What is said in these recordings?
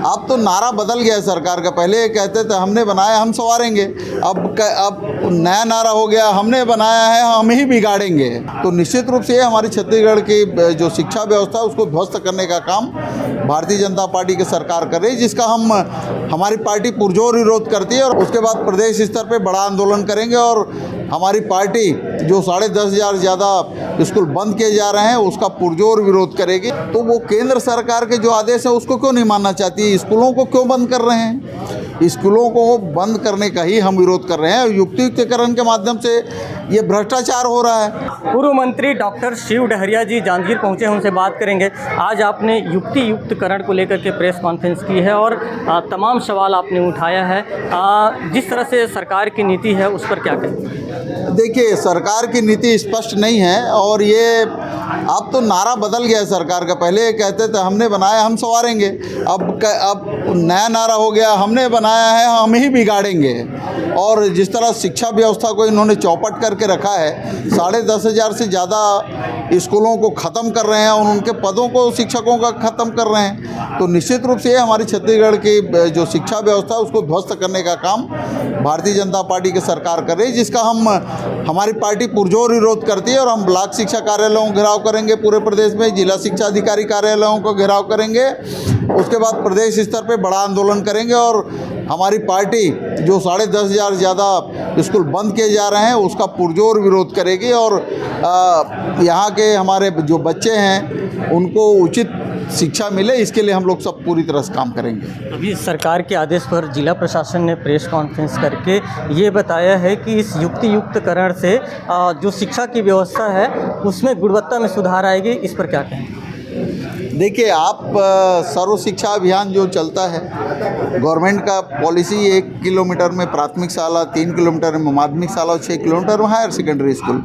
अब तो नारा बदल गया है सरकार का। पहले ये कहते थे हमने बनाया हम संवारेंगे, अब नया नारा हो गया हमने बनाया है हम ही बिगाड़ेंगे। तो निश्चित रूप से हमारी छत्तीसगढ़ की जो शिक्षा व्यवस्था है उसको ध्वस्त करने का काम भारतीय जनता पार्टी की सरकार कर रही है, जिसका हमारी पार्टी पुरजोर विरोध करती है। और उसके बाद प्रदेश स्तर पे बड़ा आंदोलन करेंगे और हमारी पार्टी जो 10,500 ज़्यादा स्कूल बंद किए जा रहे हैं उसका पुरजोर विरोध करेगी। तो वो केंद्र सरकार के जो आदेश है उसको क्यों नहीं मानना चाहती, स्कूलों को क्यों बंद कर रहे हैं? स्कूलों को बंद करने का ही हम विरोध कर रहे हैं। युक्तियुक्तकरण के माध्यम से ये भ्रष्टाचार हो रहा है। पूर्व मंत्री डॉक्टर शिव डहरिया जी जांजगीर पहुंचे, उनसे बात करेंगे। आज आपने युक्तियुक्तकरण को लेकर के प्रेस कॉन्फ्रेंस की है और तमाम सवाल आपने उठाया है। जिस तरह से सरकार की नीति है उस पर क्या कहें? देखिए, सरकार की नीति स्पष्ट नहीं है और ये अब तो नारा बदल गया है सरकार का। पहले ये कहते थे हमने बनाया हम संवारेंगे, अब नया नारा हो गया हमने बनाया है हम ही बिगाड़ेंगे। और जिस तरह शिक्षा व्यवस्था को इन्होंने चौपट करके रखा है, 10,500 से ज़्यादा स्कूलों को ख़त्म कर रहे हैं और उनके पदों को शिक्षकों का ख़त्म कर रहे हैं। तो निश्चित रूप से हमारी छत्तीसगढ़ की जो शिक्षा व्यवस्था है उसको ध्वस्त करने का काम भारतीय जनता पार्टी की सरकार कर रही है, जिसका हमारी पार्टी पुरजोर विरोध करती है। और हम ब्लॉक शिक्षा कार्यालयों का घेराव करेंगे पूरे प्रदेश में, जिला शिक्षा अधिकारी कार्यालयों का घेराव करेंगे, उसके बाद प्रदेश स्तर पे बड़ा आंदोलन करेंगे और हमारी पार्टी जो 10,500 ज़्यादा स्कूल बंद किए जा रहे हैं उसका पुरजोर विरोध करेगी। और यहाँ के हमारे जो बच्चे हैं उनको उचित शिक्षा मिले, इसके लिए हम लोग सब पूरी तरह से काम करेंगे। अभी सरकार के आदेश पर जिला प्रशासन ने प्रेस कॉन्फ्रेंस करके ये बताया है कि इस युक्तियुक्तकरण से जो शिक्षा की व्यवस्था है उसमें गुणवत्ता में सुधार आएगी। इस पर क्या कहें? देखिए, आप सर्व शिक्षा अभियान जो चलता है, गवर्नमेंट का पॉलिसी 1 किलोमीटर में प्राथमिक शाला, 3 किलोमीटर में माध्यमिक शाला और 6 किलोमीटर में हायर सेकेंडरी स्कूल।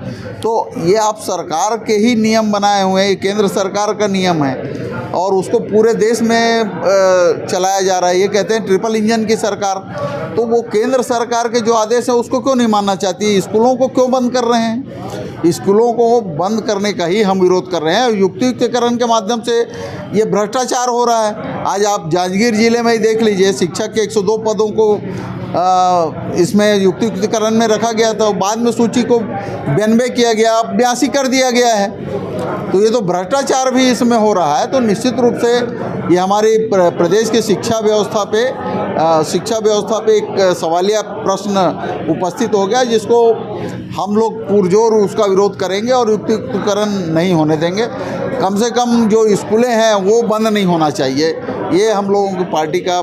तो ये आप सरकार के ही नियम बनाए हुए हैं, ये केंद्र सरकार का नियम है और उसको पूरे देश में चलाया जा रहा है। ये कहते हैं ट्रिपल इंजन की सरकार। तो वो केंद्र सरकार के जो आदेश है उसको क्यों नहीं मानना चाहती, स्कूलों को क्यों बंद कर रहे हैं? स्कूलों को बंद करने का ही हम विरोध कर रहे हैं। युक्तियुक्तकरण के माध्यम से ये भ्रष्टाचार हो रहा है। आज आप जांजगीर जिले में ही देख लीजिए, शिक्षक के 102 पदों को इसमें युक्तियुक्तकरण में रखा गया था, बाद में सूची को 92 किया गया, अब 82 कर दिया गया है। तो ये तो भ्रष्टाचार भी इसमें हो रहा है। तो निश्चित रूप से ये हमारी प्रदेश की शिक्षा व्यवस्था पे एक सवालिया प्रश्न उपस्थित हो गया, जिसको हम लोग पुरजोर उसका विरोध करेंगे और युक्तियुक्तकरण नहीं होने देंगे। कम से कम जो स्कूलें हैं वो बंद नहीं होना चाहिए, ये हम लोगों की पार्टी का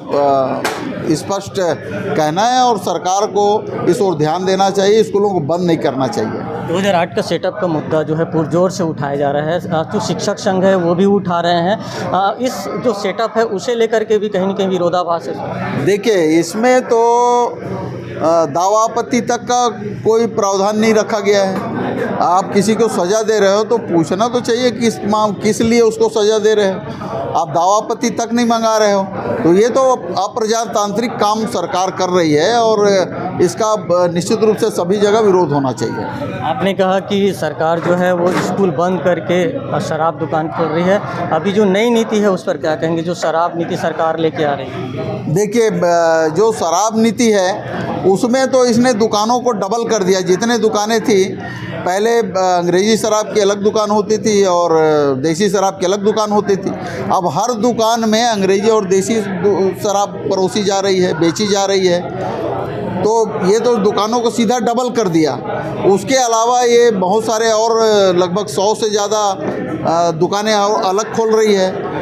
स्पष्ट कहना है और सरकार को इस ओर ध्यान देना चाहिए, स्कूलों को बंद नहीं करना चाहिए। 2008 का सेटअप का मुद्दा जो है पुरजोर से उठाया जा रहा है, जो शिक्षक संघ है वो भी उठा रहे हैं। इस जो सेटअप है उसे लेकर के भी कहीं न कहीं विरोधाभास है। देखिए, इसमें तो दावा आपत्ति तक का कोई प्रावधान नहीं रखा गया है। आप किसी को सज़ा दे रहे हो तो पूछना तो चाहिए किस लिए उसको सज़ा दे रहे हो। आप दावा आपत्ति तक नहीं मंगा रहे हो, तो ये तो अप्रजातांत्रिक काम सरकार कर रही है और इसका निश्चित रूप से सभी जगह विरोध होना चाहिए। आपने कहा कि सरकार जो है वो स्कूल बंद करके शराब दुकान खोल रही है। अभी जो नई नीति है उस पर क्या कहेंगे, जो शराब नीति सरकार लेके आ रही है? देखिए, जो शराब नीति है उसमें तो इसने दुकानों को डबल कर दिया। जितने दुकानें थी पहले, अंग्रेज़ी शराब की अलग दुकान होती थी और देसी शराब की अलग दुकान होती थी। अब हर दुकान में अंग्रेज़ी और देसी शराब परोसी जा रही है, बेची जा रही है। तो ये तो दुकानों को सीधा डबल कर दिया। उसके अलावा ये बहुत सारे और लगभग 100 से ज़्यादा दुकानें और अलग खोल रही है।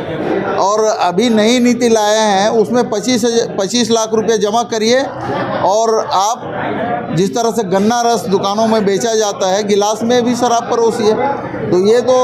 और अभी नई नीति लाए हैं, उसमें 25 लाख रुपए जमा करिए और आप जिस तरह से गन्ना रस दुकानों में बेचा जाता है, गिलास में भी शराब परोसिए। तो ये तो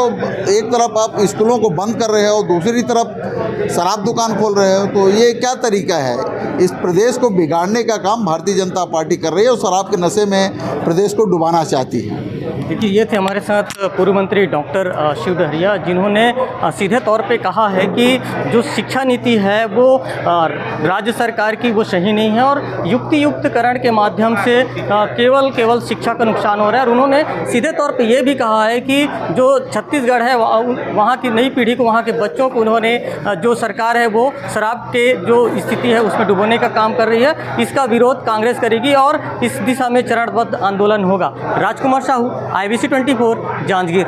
एक तरफ आप स्कूलों को बंद कर रहे हो, दूसरी तरफ शराब दुकान खोल रहे हो, तो ये क्या तरीका है? इस प्रदेश को बिगाड़ने का काम भारतीय जनता पार्टी कर रही है और शराब के नशे में प्रदेश को डुबाना चाहती है। देखिए, ये थे हमारे साथ पूर्व मंत्री डॉक्टर शिव डहरिया, जिन्होंने सीधे तौर पे कहा है कि जो शिक्षा नीति है वो राज्य सरकार की वो सही नहीं है और युक्ति युक्तकरण के माध्यम से केवल शिक्षा का नुकसान हो रहा है। और उन्होंने सीधे तौर पे ये भी कहा है कि जो छत्तीसगढ़ है वहाँ की नई पीढ़ी को, वहाँ के बच्चों को उन्होंने जो सरकार है वो शराब के जो स्थिति है उसमें डुबोने का काम कर रही है। इसका विरोध कांग्रेस करेगी और इस दिशा में चरणबद्ध आंदोलन होगा। राजकुमार साहू, IBC 24, जांजगीर।